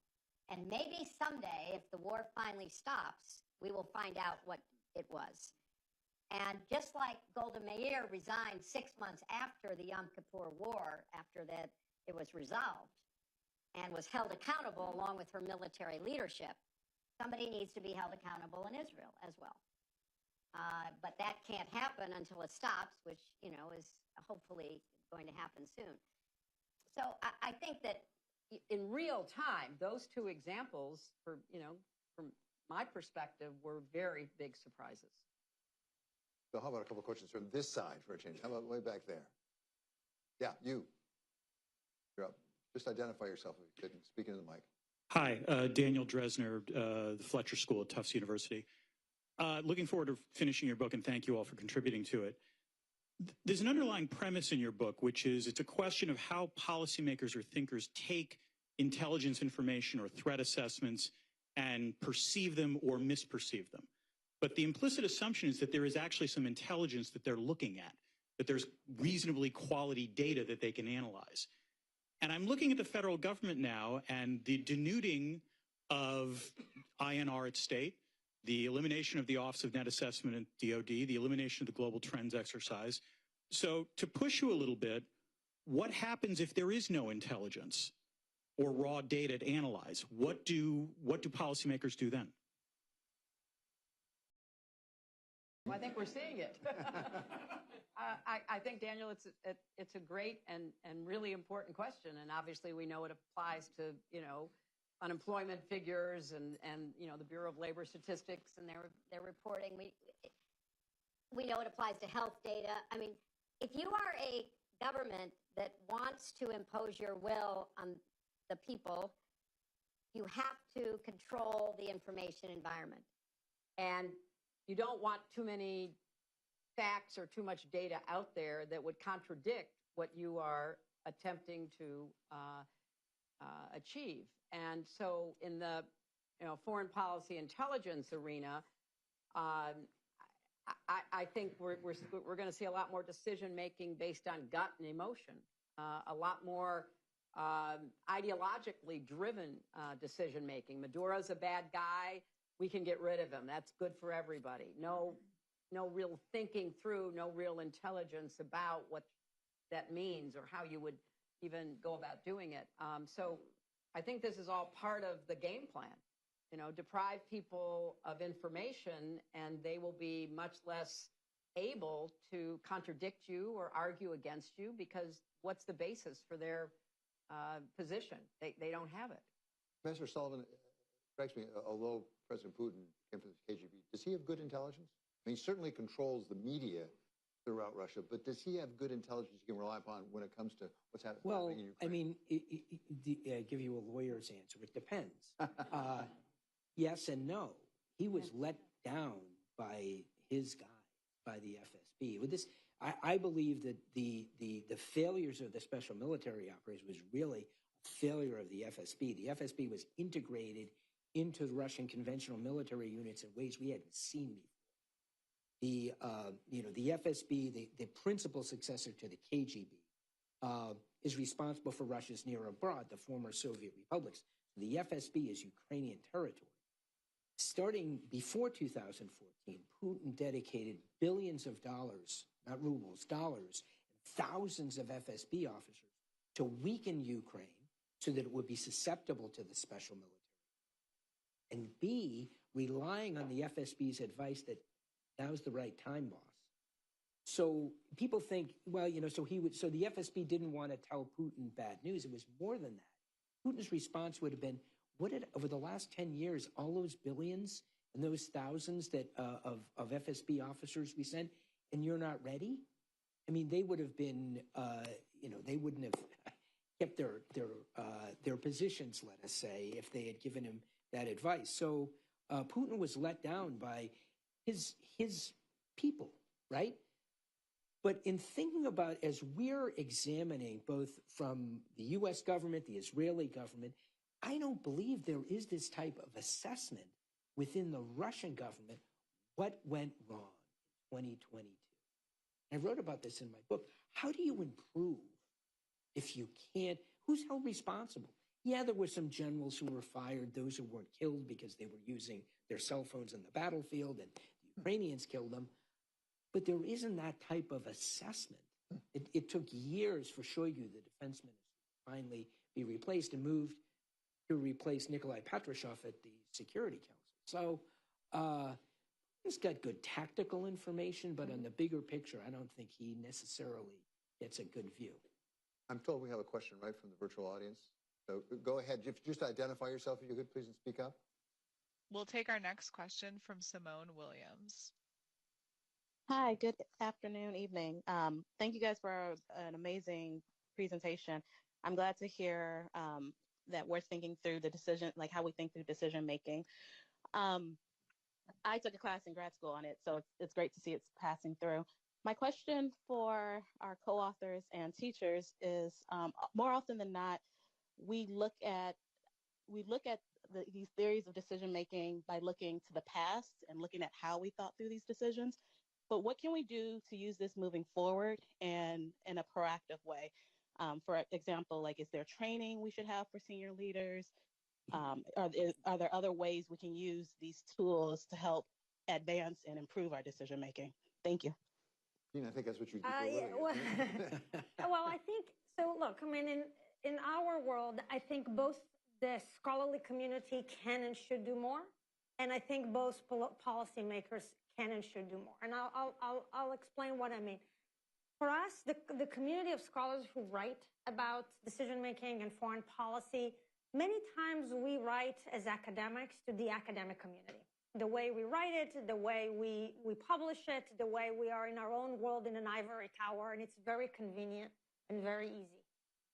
And maybe someday, if the war finally stops, we will find out what it was. And just like Golda Meir resigned 6 months after the Yom Kippur War, after that it was resolved, and was held accountable along with her military leadership, somebody needs to be held accountable in Israel as well. But that can't happen until it stops, which, is hopefully going to happen soon. So I think that in real time, those two examples, from my perspective, were very big surprises. So how about a couple of questions from this side for a change? How about way back there? Yeah, you. You're up. Just identify yourself if you could. Speak into the mic. Hi, Daniel Dresner, the Fletcher School at Tufts University. Looking forward to finishing your book, and thank you all for contributing to it. There's an underlying premise in your book, which is it's a question of how policymakers or thinkers take intelligence information or threat assessments and perceive them or misperceive them. But the implicit assumption is that there is actually some intelligence that they're looking at, that there's reasonably quality data that they can analyze. And I'm looking at the federal government now and the denuding of INR at state, the elimination of the Office of Net Assessment at DOD, the elimination of the Global Trends exercise. So to push you a little bit, what happens if there is no intelligence or raw data to analyze? What do policymakers do then? Well, I think we're seeing it. I think, Daniel, it's a great and really important question. And obviously we know it applies to, unemployment figures and the Bureau of Labor Statistics and their reporting. We know it applies to health data. I mean, if you are a government that wants to impose your will on the people, you have to control the information environment. And you don't want too many facts or too much data out there that would contradict what you are attempting to achieve. And so in the foreign policy intelligence arena, I think we're going to see a lot more decision making based on gut and emotion, a lot more ideologically driven decision making. Maduro's a bad guy. We can get rid of him. That's good for everybody. No real thinking through, no real intelligence about what that means or how you would even go about doing it. So I think this is all part of the game plan. Deprive people of information and they will be much less able to contradict you or argue against you, because what's the basis for their position? They don't have it. Professor Sullivan, it strikes me, although President Putin came from the KGB, does he have good intelligence? I mean, he certainly controls the media throughout Russia, but does he have good intelligence you can rely upon when it comes to what's happening in Ukraine? Well, I mean, I give you a lawyer's answer. It depends. Yes and no. He was let down by his guy, by the FSB. With this, I believe that the failures of the special military operation was really a failure of the FSB. The FSB was integrated into the Russian conventional military units in ways we hadn't seen before. The FSB, the principal successor to the KGB, is responsible for Russia's near abroad, the former Soviet republics. The FSB is Ukrainian territory. Starting before 2014, Putin dedicated billions of dollars, not rubles, dollars, and thousands of FSB officers to weaken Ukraine so that it would be susceptible to the special military. And B, relying on the FSB's advice that now's the right time, boss. So people think, well, so the FSB didn't want to tell Putin bad news. It was more than that. Putin's response would have been, over the last 10 years, all those billions and those thousands of FSB officers we sent, and you're not ready? I mean, they would have been, they wouldn't have kept their positions, let us say, if they had given him that advice. So Putin was let down by his people, right? But in thinking about, as we're examining both from the U.S. government, the Israeli government, I don't believe there is this type of assessment within the Russian government, what went wrong in 2022. I wrote about this in my book. How do you improve if you can't? Who's held responsible? Yeah, there were some generals who were fired, those who weren't killed because they were using their cell phones on the battlefield, and the Ukrainians killed them. But there isn't that type of assessment. It took years for Shoigu, the defense minister, to finally be replaced and moved to replace Nikolai Patrushev at the Security Council. So he's got good tactical information, but on the bigger picture, I don't think he necessarily gets a good view. I'm told we have a question right from the virtual audience. So go ahead. Just identify yourself if you could, please, and speak up. We'll take our next question from Simone Williams. Hi, good afternoon, evening. Thank you guys for an amazing presentation. I'm glad to hear that we're thinking through the decision, like how we think through decision making. I took a class in grad school on it, so it's great to see it's passing through. My question for our co-authors and teachers is, more often than not, we look at these theories of decision making by looking to the past and looking at how we thought through these decisions. But what can we do to use this moving forward and in a proactive way? For example, like, is there training we should have for senior leaders? Are there other ways we can use these tools to help advance and improve our decision making? Thank you. I think that's what you do for a living. Well, I think so. Look, I mean, in our world, I think both the scholarly community can and should do more, and I think both policymakers can and should do more. And I'll explain what I mean. For us, the community of scholars who write about decision making and foreign policy, many times we write as academics to the academic community. The way we write it, the way we publish it, the way we are in our own world in an ivory tower, and it's very convenient and very easy.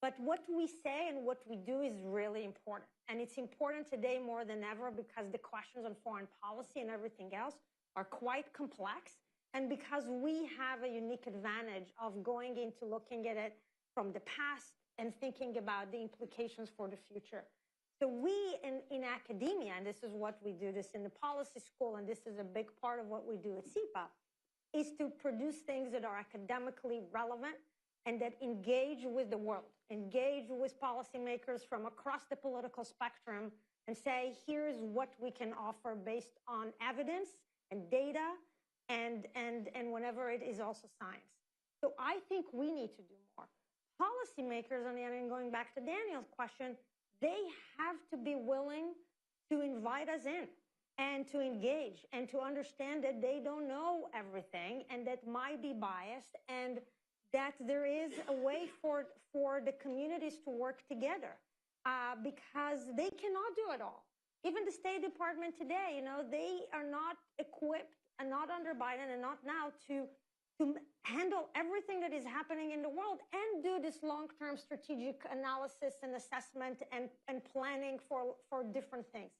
But what we say and what we do is really important. And it's important today more than ever because the questions on foreign policy and everything else are quite complex. And because we have a unique advantage of going into looking at it from the past and thinking about the implications for the future. So we in academia, and this is what we do this in the policy school, and this is a big part of what we do at CEPA, is to produce things that are academically relevant and that engage with the world, engage with policymakers from across the political spectrum and say, here's what we can offer based on evidence and data and whenever it is also science. So I think we need to do more. Policymakers, and going back to Daniel's question, they have to be willing to invite us in and to engage and to understand that they don't know everything and that might be biased and that there is a way for the communities to work together because they cannot do it all. Even the State Department today, they are not equipped and not under Biden and not now to handle everything that is happening in the world and do this long-term strategic analysis and assessment and planning for different things.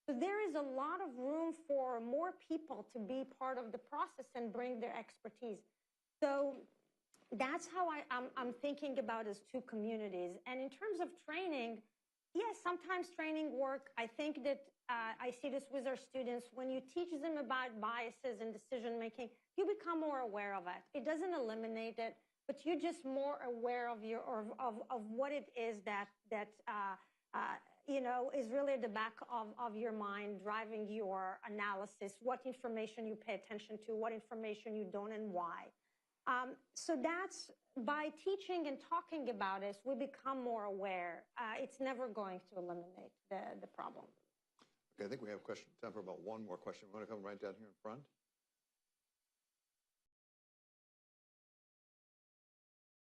So there is a lot of room for more people to be part of the process and bring their expertise. So that's how I'm thinking about as two communities. And in terms of training, yes, sometimes training work. I think that I see this with our students. When you teach them about biases and decision-making, you become more aware of it. It doesn't eliminate it, but you're just more aware of what it is that is really at the back of your mind, driving your analysis, what information you pay attention to, what information you don't, and why. So that's by teaching and talking about it, we become more aware. It's never going to eliminate the problem. Okay, I think we have time for about one more question. We want to come right down here in front.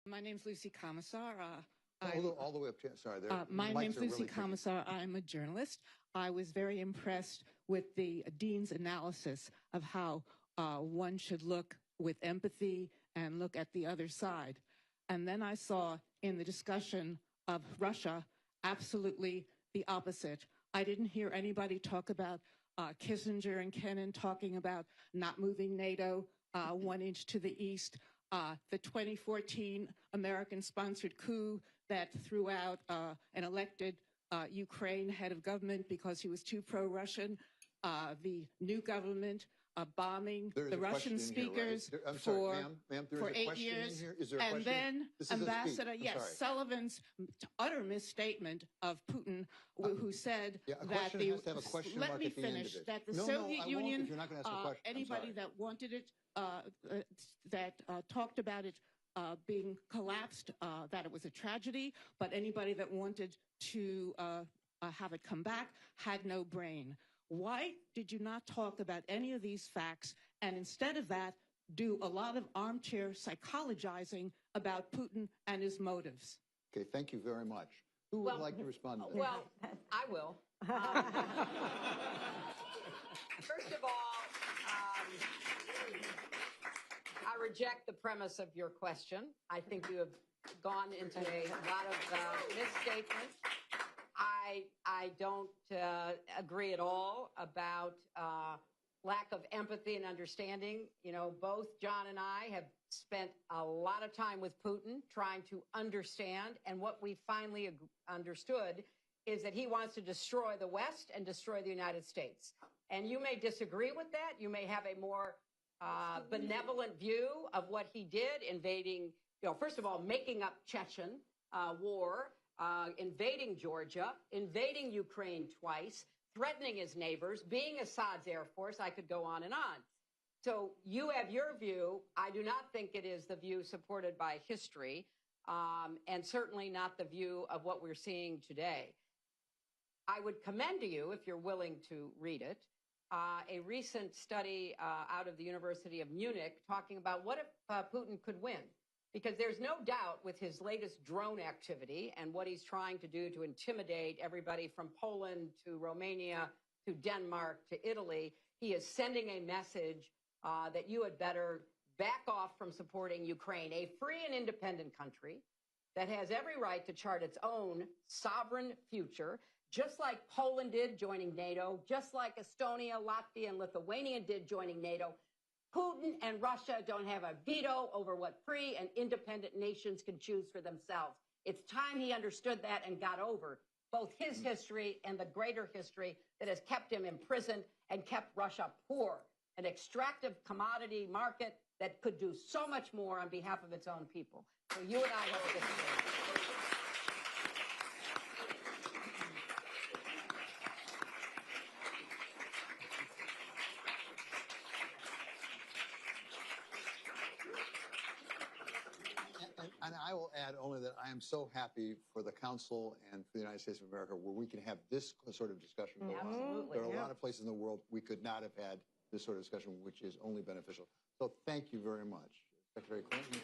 My name's Lucy Commissar. All the way up to, sorry. My name's Lucy Commissar. I'm a journalist. I was very impressed with the dean's analysis of how one should look with empathy and look at the other side. And then I saw in the discussion of Russia absolutely the opposite. I didn't hear anybody talk about Kissinger and Keren talking about not moving NATO 1 inch to the east. The 2014 American-sponsored coup that threw out an elected Ukraine head of government because he was too pro-Russian. The new government bombing the Russian speakers for 8 years. And then Ambassador, Sullivan's utter misstatement of Putin, who said that let me finish, that the Soviet Union, anybody that wanted it, that talked about it being collapsed, that it was a tragedy, but anybody that wanted to have it come back had no brain. Why did you not talk about any of these facts and instead of that do a lot of armchair psychologizing about Putin and his motives? Okay, thank you very much. Who would like to respond to that? Well, I will. First of all, I reject the premise of your question. I think you have gone into a lot of misstatements. I don't agree at all about lack of empathy and understanding. Both John and I have spent a lot of time with Putin trying to understand, and what we finally understood is that he wants to destroy the West and destroy the United States. And you may disagree with that. You may have a more benevolent view of what he did, invading, first of all, making up Chechen war, invading Georgia, invading Ukraine twice, threatening his neighbors, being Assad's air force. I could go on and on. So you have your view. I do not think it is the view supported by history, and certainly not the view of what we're seeing today. I would commend to you, if you're willing to read it, a recent study out of the University of Munich talking about what if Putin could win. Because there's no doubt with his latest drone activity and what he's trying to do to intimidate everybody from Poland to Romania to Denmark to Italy, he is sending a message that you had better back off from supporting Ukraine, a free and independent country that has every right to chart its own sovereign future, just like Poland did joining NATO, just like Estonia, Latvia, and Lithuania did joining NATO. Putin and Russia don't have a veto over what free and independent nations can choose for themselves. It's time he understood that and got over both his history and the greater history that has kept him imprisoned and kept Russia poor, an extractive commodity market that could do so much more on behalf of its own people. So you and I have a disagreement. And I will add only that I am so happy for the Council and for the United States of America where we can have this sort of discussion go on. Absolutely. There are a lot of places in the world we could not have had this sort of discussion, which is only beneficial. So thank you very much, Secretary Clinton.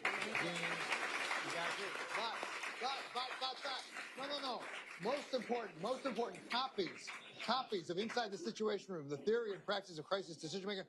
No. Most important, copies of Inside the Situation Room, the theory and practice of crisis decision making are